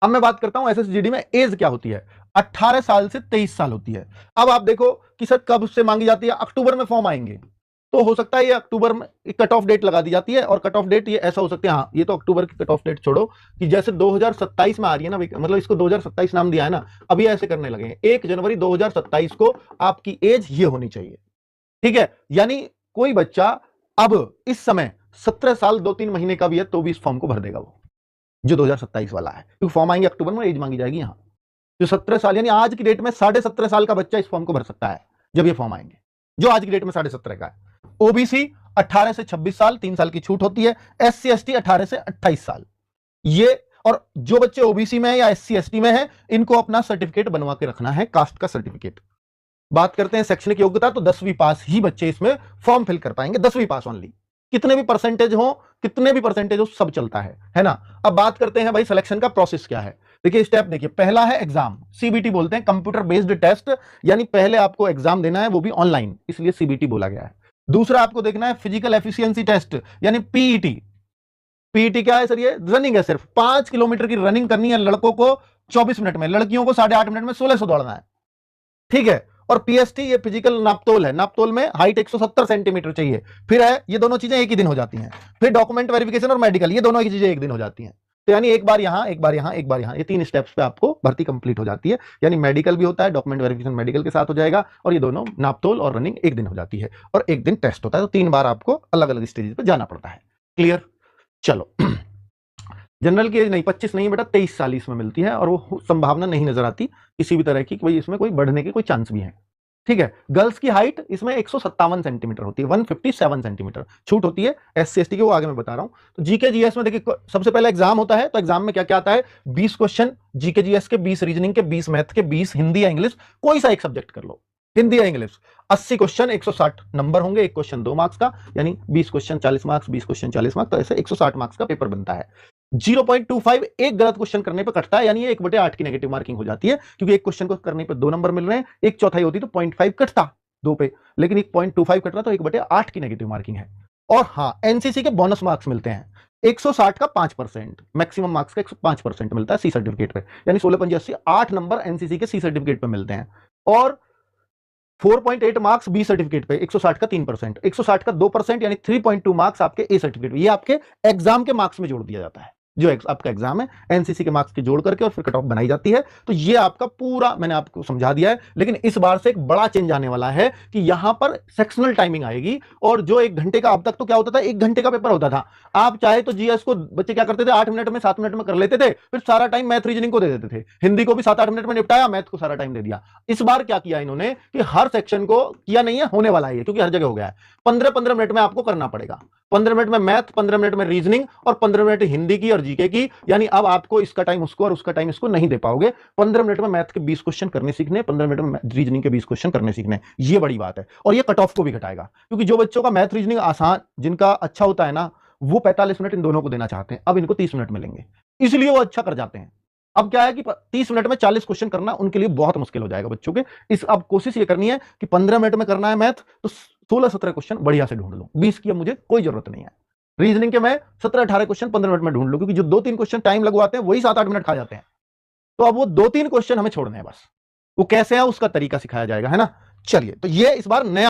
अब मैं बात करता हूं एसएसजीडी में एज क्या होती है, 18 साल से 23 साल होती है। अब आप देखो कि सर कब से मांगी जाती है, अक्टूबर में फॉर्म आएंगे, तो हो सकता है ये अक्टूबर में कट ऑफ डेट लगा दी जाती है, और कट ऑफ डेट ये ऐसा हो सकता है, हाँ ये तो अक्टूबर की कट ऑफ डेट छोड़ो, कि जैसे 2027 में आ रही है ना, मतलब इसको 2027 नाम दिया है ना, अभी ऐसे करने लगे हैं 1 जनवरी 2027 को आपकी एज ये होनी चाहिए, ठीक है। यानी कोई बच्चा अब इस समय 17 साल 2-3 महीने का भी है तो भी इस फॉर्म को भर देगा वो, जो 2027 वाला है, क्योंकि फॉर्म आएंगे अक्टूबर में, एज मांगी जाएगी यहां। जो 17 साल यानी आज की डेट में 17.5 साल का बच्चा इस फॉर्म को भर सकता है जब ये फॉर्म आएंगे, जो आज की डेट में 17.5 का है। ओबीसी 18 से 26 साल, 3 साल की छूट होती है। एससी एसटी 18 से 28 साल, ये, और जो बच्चे ओबीसी में है या एससी एसटी में है, इनको अपना सर्टिफिकेट बनवा के रखना है, कास्ट का सर्टिफिकेट। बात करते हैं शैक्षणिक योग्यता, तो 10वीं पास ही बच्चे इसमें फॉर्म फिल कर पाएंगे, 10वीं पास ओनली, कितने भी परसेंटेज हो सब चलता है ना। अब बात करते हैं भाई सिलेक्शन का प्रोसेस क्या है। देखिए स्टेप देखिए, पहला है एग्जाम, सीबीटी बोलते हैं, कंप्यूटर बेस्ड टेस्ट, यानी पहले आपको एग्जाम देना है, वो भी ऑनलाइन, इसलिए सीबीटी बोला गया है। दूसरा आपको देखना है फिजिकल एफिशिएंसी टेस्ट, यानी पीईटी। पीईटी क्या है सर, ये रनिंग है, सिर्फ 5 किलोमीटर की रनिंग करनी है लड़कों को 24 मिनट में, लड़कियों को 8.5 मिनट में 1600 दौड़ना है, ठीक है। और पीएसटी ये फिजिकल नापतोल है, नापतोल में हाइट 170 सेंटीमीटर चाहिए, फिर है ये दोनों चीजें एक ही दिन हो जाती हैं। फिर डॉक्यूमेंट वेरिफिकेशन और मेडिकल, ये दोनों ही चीजें एक दिन हो जाती हैं। तो यानी एक बार यहां, एक बार यहां, एक बार यहां, ये 3 स्टेप्स पे आपको भर्ती कंप्लीट हो जाती है। यानी मेडिकल भी होता है, डॉक्यूमेंट वेरिफिकेशन मेडिकल के साथ हो जाएगा, और ये दोनों नापतोल और रनिंग एक दिन हो जाती है, और एक दिन टेस्ट होता है। तो 3 बार आपको अलग अलग स्टेज पे जाना पड़ता है। क्लियर, चलो। जनरल की एज नहीं 25 नहीं बेटा, 23 साल इसमें मिलती है, और वो संभावना नहीं नजर आती किसी भी तरह की कि भाई इसमें कोई बढ़ने के कोई चांस भी है, ठीक है। गर्ल्स की हाइट इसमें 157 सेंटीमीटर होती है, 157 सेंटीमीटर छूट होती है। एससी एसटी की वो आगे मैं बता रहा हूं। तो जीके जीएस में देखिए सबसे पहले एग्जाम होता है, तो एग्जाम में क्या क्या आता है, 20 क्वेश्चन जीके जीएस के, 20 रीजनिंग के, 20 मैथ के, 20 हिंदी या इंग्लिश, कोई सा एक सब्जेक्ट कर लो, हिंदी या इंग्लिश। 80 क्वेश्चन, 160 नंबर होंगे, एक क्वेश्चन 2 मार्क्स का, यानी 20 क्वेश्चन 40 मार्क्स, 20 क्वेश्चन 40 मार्क्स, तो ऐसे 160 मार्क्स का पेपर बनता है। 0.25 एक गलत क्वेश्चन करने पे कटता है, यानी 1/8 की नेगेटिव मार्किंग हो जाती है, क्योंकि एक क्वेश्चन को करने पे 2 नंबर मिल रहे हैं, एक चौथाई होती तो 0.5 कटता 2 पे, लेकिन एक 0.25 कट रहा तो 1/8 की नेगेटिव मार्किंग है। और हाँ, एनसीसी के बोनस मार्क्स मिलते हैं, 160 का 5%, मैक्सिमम मार्क्स का 5% मिलता है सी सर्टिफिकेट पे, यानी 16 8 नंबर एनसीसी के सी सर्टिफिकेट पे मिलते हैं। और 4.8 मार्क्स बी सर्टिफिकेट पे, 160 का 3%, 160 का 2%, यानी 3.2 मार्क्स आपके ए सर्टिफिकेट, ये आपके एग्जाम के मार्क्स में जोड़ दिया जाता है। जो आपका एग्जाम है एनसीसी के मार्क्स के जोड़ करके और फिर कट ऑफ बनाई जाती है। तो ये आपका पूरा मैंने आपको समझा दिया है, लेकिन इस बार से एक बड़ा चेंज आने वाला है कि यहां पर सेक्शनल टाइमिंग आएगी, और जो 1 घंटे का, अब तक तो क्या होता था 1 घंटे का पेपर होता था, आप चाहे तो जीएस को बच्चे क्या करते थे 8 मिनट में 7 मिनट में कर लेते थे, फिर सारा टाइम मैथ रीजनिंग को दे देते थे, हिंदी को भी 7-8 मिनट में निपटाया, मैथ को सारा टाइम दे दिया। इस बार क्या किया इन्होंने कि हर सेक्शन को किया नहीं है, होने वाला है क्योंकि हर जगह हो गया है, 15-15 मिनट में आपको करना पड़ेगा, 15 मिनट में मैथ, 15 मिनट में रीजनिंग, और 15 मिनट हिंदी की और जीके की। यानी अब आपको इसका टाइम उसको और उसका टाइम इसको नहीं दे पाओगे। 15 मिनट में मैथ के 20 क्वेश्चन करने सीखने, 15 मिनट में रीजनिंग के 20 क्वेश्चन करने सीखने, ये बड़ी बात है। और ये कट ऑफ को भी घटाएगा, क्योंकि जो बच्चों का मैथ रीजनिंग आसान, जिनका अच्छा होता है ना, वो 45 मिनट इन दोनों को देना चाहते हैं, अब इनको 30 मिनट मिलेंगे, इसलिए वो अच्छा कर जाते हैं। अब क्या है कि 30 मिनट में 40 क्वेश्चन करना उनके लिए बहुत मुश्किल हो जाएगा बच्चों के। इस अब कोशिश ये करनी है कि 15 मिनट में करना है मैथ, तो 16-17 क्वेश्चन बढ़िया से ढूंढ लो, 20 की अब मुझे कोई जरूरत नहीं है। रीजनिंग के मैं 17-18 क्वेश्चन 15 मिनट में ढूंढ लो, क्योंकि जो 2-3 क्वेश्चन टाइम लगवाते हैं वही 7-8 मिनट खा जाते हैं। तो अब वो 2-3 क्वेश्चन हमें छोड़ने हैं बस, वो कैसे है उसका तरीका सिखाया जाएगा, है ना। चलिए, तो ये इस बार नया